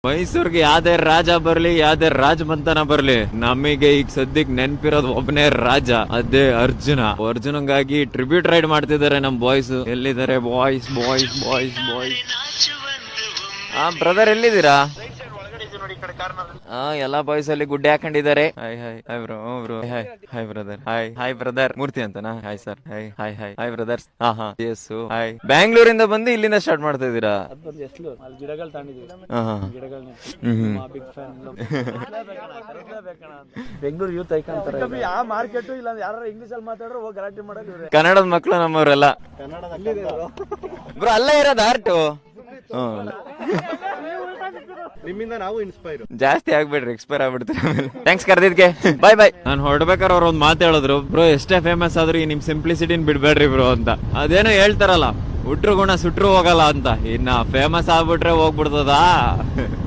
ಮೈಸೂರ್ಗೆ ಯಾವ್ದೇ ರಾಜ ಬರ್ಲಿ ಯಾವ್ದೇ ರಾಜಮಂತನ ಬರ್ಲಿ, ನಮಗೆ ಈಗ ಸದ್ಯಕ್ ನೆನ್ಪಿರೋದು ಒಬ್ಬನೇ ರಾಜ, ಅದೇ ಅರ್ಜುನ. ಅರ್ಜುನಂಗಾಗಿ ಟ್ರಿಬ್ಯೂಟ್ ರೈಡ್ ಮಾಡ್ತಿದ್ದಾರೆ ನಮ್ ಬಾಯ್ಸ್. ಎಲ್ಲಿದ್ದಾರೆ boys boys boys boys? Brother ಎಲ್ಲಿದ್ದೀರಾ? ಎಲ್ಲಾ ಬಾಯ್ಸ್ ಅಲ್ಲಿ ಗುಡ್ಡೆ ಹಾಕೊಂಡಿದ್ದಾರೆ. Hi hi hi bro bro hi hi brother hi hi brother. Murthy ಅಂತನಾ? Hi sir hi hi hi hi brothers. ಹಾ ಎಸ್ ಹಾಯ್. ಬ್ಯಾಂಗ್ಳೂರಿಂದ ಬಂದು ಇಲ್ಲಿಂದ ಸ್ಟಾರ್ಟ್ ಮಾಡ್ತಾ ಇದ್ದೀರಾ? ಬೆಂಗಳೂರು ಯೂತ್ ಐಕಾನ್ ಯಾವ ಮಾರ್ಕೆಟ್ ಇಲ್ಲ, ಯಾರು ಇಂಗ್ಲಿಷ್ ಅಲ್ಲಿ ಮಾತಾಡ್ರೆ ಹೋಗಿ ಗಲಾಟೆ ಮಾಡೋದು. ಕನ್ನಡದ ಮಕ್ಕಳು ನಮ್ಮವರೆಲ್ಲ ಬ್ರೋ. ಅಲ್ಲೇ ಇರೋದು ಆರ್ಟು. ನಿಮ್ಮಿಂದ ನಾವು ಇನ್ಸ್ಪೈರ್. ಜಾಸ್ತಿ ಆಗ್ಬೇಡ್ರಿ, ಎಕ್ಸ್ಪೈರ್ ಆಗ್ಬಿಡ್ತೀರಿ ಆಮೇಲೆ. ಥ್ಯಾಂಕ್ಸ್ ಕರೆದಿದ್ಕೆ. ಬಾಯ್ ಬಾಯ್. ನಾನು ಹೊರಡ್ಬೇಕಾದ್ರೆ ಅವ್ರ ಒಂದ್ ಮಾತು ಹೇಳಿದ್ರು, ಬ್ರೋ ಎಷ್ಟೇ ಫೇಮಸ್ ಆದ್ರೂ ನಿಮ್ ಸಿಂಪ್ಲಿಸಿಟಿನ್ ಬಿಡ್ಬೇಡ್ರಿ ಬ್ರೋ ಅಂತ. ಅದೇನೋ ಹೇಳ್ತಾರಲ್ಲ, ಹುಟ್ರು ಗುಣ ಸುಟ್ರು ಹೋಗಲ್ಲ ಅಂತ. ಇನ್ನ ಫೇಮಸ್ ಆಗ್ಬಿಟ್ರೆ ಹೋಗ್ಬಿಡ್ತದಾ?